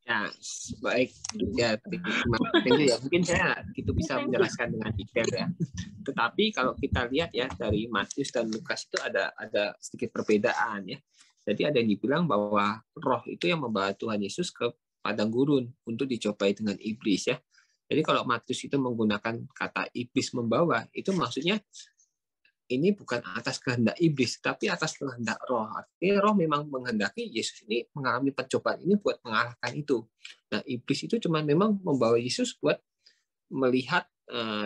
Ya, baik. Ya, ya. Mungkin saya gitu bisa menjelaskan dengan detail ya. Tetapi kalau kita lihat ya dari Matius dan Lukas itu ada sedikit perbedaan ya. Jadi ada yang dibilang bahwa roh itu yang membawa Tuhan Yesus ke padang gurun untuk dicobai dengan iblis ya. Jadi kalau Matius itu menggunakan kata iblis membawa, itu maksudnya ini bukan atas kehendak iblis, tapi atas kehendak roh. Artinya roh memang menghendaki Yesus ini mengalami pencobaan ini buat mengalahkan itu. Nah, iblis itu cuma memang membawa Yesus buat melihat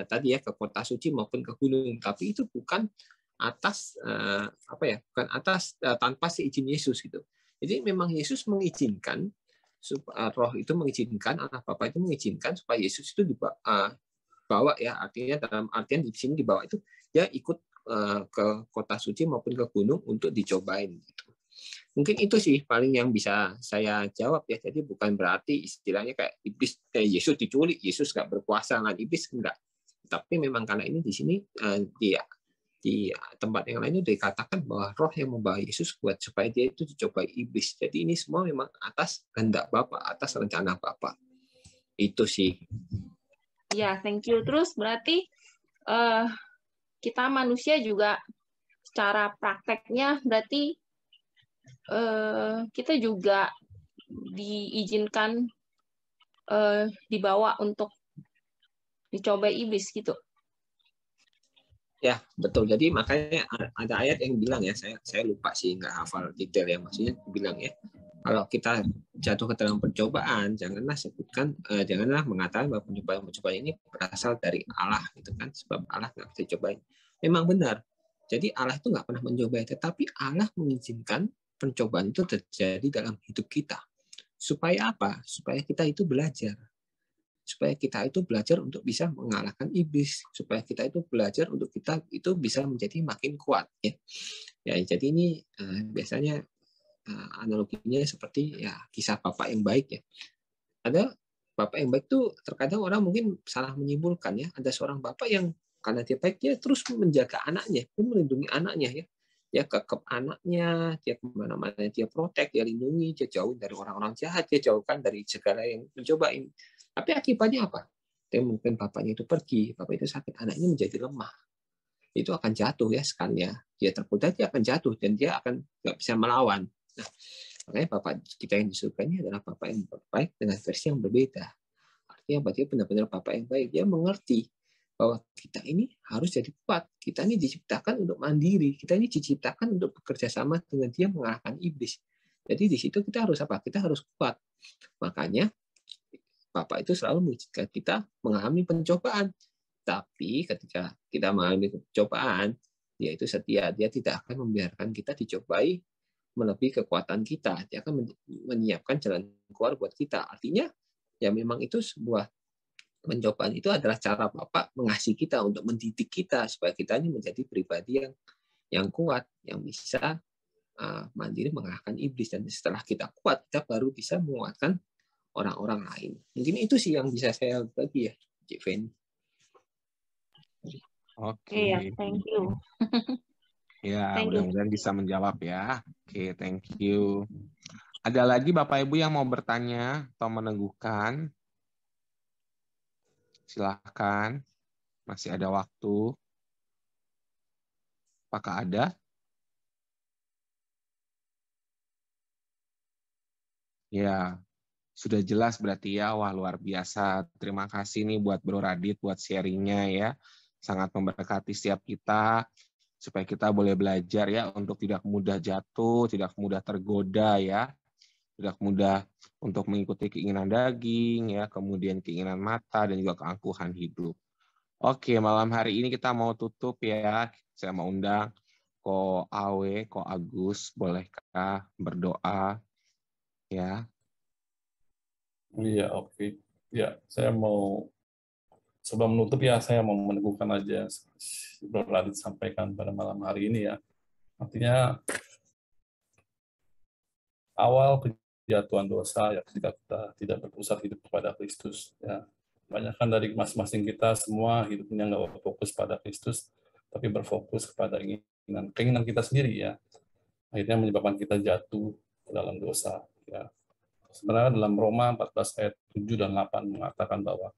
tadi ya ke kota suci maupun ke gunung, tapi itu bukan atas bukan atas tanpa seizin Yesus gitu. Jadi memang Yesus mengizinkan, roh itu mengizinkan, anak Bapa itu mengizinkan supaya Yesus itu dibawa ya, artinya dalam artian di sini dibawa itu dia ikut ke kota suci maupun ke gunung untuk dicobain gitu. Mungkin itu sih paling yang bisa saya jawab ya. Jadi bukan berarti istilahnya kayak iblis Yesus diculik, Yesus nggak berkuasa dengan iblis, enggak. Tapi memang karena ini di sini di tempat yang lain itu dikatakan bahwa roh yang membawa Yesus buat supaya dia itu dicobai iblis. Jadi ini semua memang atas kehendak Bapa, atas rencana Bapa. Itu sih. Ya, thank you. Terus berarti kita manusia juga secara prakteknya berarti kita juga diizinkan dibawa untuk dicobai iblis gitu. Ya, betul. Jadi makanya ada ayat yang bilang ya, saya lupa sih, nggak hafal detail ya, maksudnya bilang ya, kalau kita jatuh ke dalam pencobaan, janganlah mengatakan bahwa pencobaan ini berasal dari Allah gitu kan, sebab Allah nggak bisa cobain. Memang benar. Jadi Allah itu nggak pernah mencobai, tetapi Allah mengizinkan pencobaan itu terjadi dalam hidup kita. Supaya apa? Supaya kita itu belajar. Supaya kita itu belajar untuk bisa mengalahkan iblis. Supaya kita itu belajar untuk kita itu bisa menjadi makin kuat. Ya, jadi ini biasanya analoginya seperti ya kisah bapak yang baik ya. Ada bapak yang baik tuh terkadang orang mungkin salah menyimpulkan ya. Ada seorang bapak yang karena dia baik, dia terus menjaga anaknya, dia melindungi anaknya ya. Dia kekep anaknya, dia kemana-mana dia protek, dia lindungi, dia jauh dari orang-orang jahat, dia jauhkan dari segala yang mencobain. Tapi akibatnya apa? Dia mungkin bapaknya itu pergi, bapak itu sakit, anaknya menjadi lemah. Itu akan jatuh ya sekalinya. Dia tergoda, dia akan jatuh dan dia akan nggak bisa melawan. Nah, makanya bapak kita yang di surga ini adalah bapak yang baik dengan versi yang berbeda. Artinya berarti benar-benar bapak yang baik. Dia mengerti bahwa kita ini harus jadi kuat. Kita ini diciptakan untuk mandiri. Kita ini diciptakan untuk bekerja sama dengan dia mengalahkan iblis. Jadi di situ kita harus apa? Kita harus kuat. Makanya Bapak itu selalu mengizinkan kita mengalami pencobaan. Tapi ketika kita mengalami pencobaan, dia itu setia. Dia tidak akan membiarkan kita dicobai melebihi kekuatan kita. Dia akan menyiapkan jalan keluar buat kita. Artinya, ya memang itu sebuah pencobaan itu adalah cara Bapak mengasihi kita untuk mendidik kita supaya kita ini menjadi pribadi yang kuat, yang bisa mandiri mengalahkan iblis. Dan setelah kita kuat, kita baru bisa menguatkan orang-orang lain. Mungkin itu sih yang bisa saya bagi ya, Cik Feni. Oke. Iya, thank you. Ya, Thank you. mudah-mudahan bisa menjawab ya. Oke, thank you. Ada lagi Bapak Ibu yang mau bertanya atau meneguhkan? Silahkan. Masih ada waktu. Apakah ada? Ya, sudah jelas berarti ya. Wah, luar biasa. Terima kasih nih buat Bro Radit, buat sharingnya ya. Sangat memberkati setiap kita, supaya kita boleh belajar ya untuk tidak mudah jatuh, tidak mudah tergoda ya. Tidak mudah untuk mengikuti keinginan daging, ya, kemudian keinginan mata, dan juga keangkuhan hidup. Oke, malam hari ini kita mau tutup ya. Saya mau undang Ko Awe, Ko Agus, bolehkah berdoa? Ya. Iya, oke. Ya, saya mau sebelum menutup ya, saya mau meneguhkan aja Bro Radit sampaikan pada malam hari ini ya. Artinya awal kejatuhan dosa ya ketika kita tidak berpusat hidup kepada Kristus ya. Banyakkan dari masing-masing kita semua hidupnya nggak berfokus pada Kristus, tapi berfokus kepada keinginan kita sendiri ya. Akhirnya menyebabkan kita jatuh ke dalam dosa ya. Sebenarnya dalam Roma 14 ayat 7 dan 8 mengatakan bahwa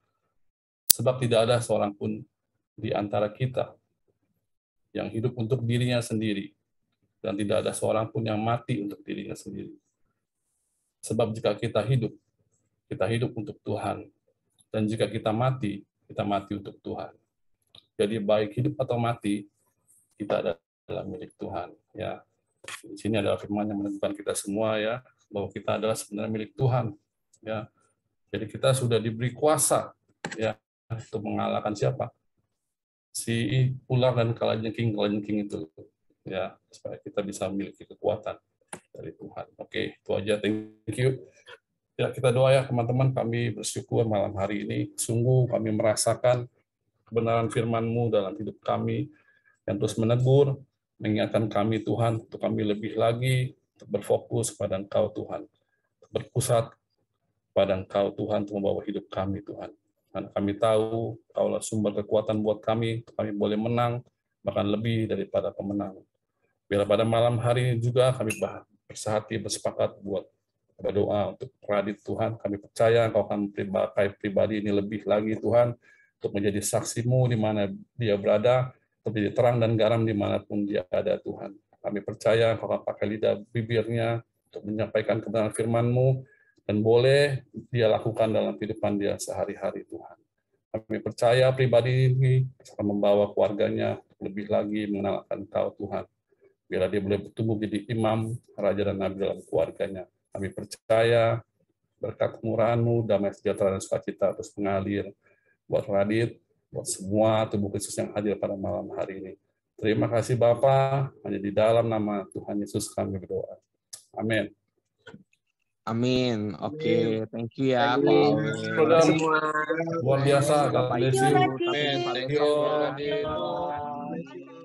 sebab tidak ada seorang pun di antara kita yang hidup untuk dirinya sendiri, dan tidak ada seorang pun yang mati untuk dirinya sendiri. Sebab jika kita hidup, Kita hidup untuk Tuhan. Dan jika kita mati untuk Tuhan. Jadi baik hidup atau mati, kita adalah milik Tuhan. Ya, di sini adalah firman yang menentukan kita semua ya, bahwa kita adalah sebenarnya milik Tuhan. Ya, jadi kita sudah diberi kuasa ya untuk mengalahkan siapa? Si ular dan kalajengking itu. Ya, supaya kita bisa memiliki kekuatan dari Tuhan. Oke, itu aja. Thank you. Ya, kita doa ya teman-teman, kami bersyukur malam hari ini. Sungguh kami merasakan kebenaran firman-Mu dalam hidup kami, yang terus menegur, mengingatkan kami Tuhan, untuk kami lebih lagi untuk berfokus pada Engkau Tuhan, untuk berpusat pada Engkau Tuhan, untuk membawa hidup kami Tuhan. Karena kami tahu Engkaulah sumber kekuatan buat kami, untuk kami boleh menang, bahkan lebih daripada pemenang. Biar pada malam hari ini juga kami bersehati, bersepakat buat berdoa untuk Radit Tuhan. Kami percaya Engkau akan pakai pribadi ini lebih lagi Tuhan, untuk menjadi saksi-Mu di mana dia berada, untuk menjadi terang dan garam dimanapun dia ada Tuhan. Kami percaya Engkau akan pakai lidah bibirnya untuk menyampaikan kebenaran firman-Mu, dan boleh dia lakukan dalam kehidupan dia sehari-hari Tuhan. Kami percaya pribadi ini akan membawa keluarganya lebih lagi mengenalkan Engkau Tuhan. Biar dia boleh bertumbuh menjadi imam, raja dan nabi dalam keluarganya. Kami percaya berkat kemurahan-Mu, damai sejahtera dan sukacita terus mengalir buat Radit, buat semua tubuh Kristus yang hadir pada malam hari ini. Terima kasih Bapa, hanya di dalam nama Tuhan Yesus kami berdoa. Amin. Amin. Oke, thank you ya Pak Amin. Awe. Semoga semua Luar biasa, God Bapak bless Ibu, you. sampai jumpa Thank besok you. ya. Radit. Bye.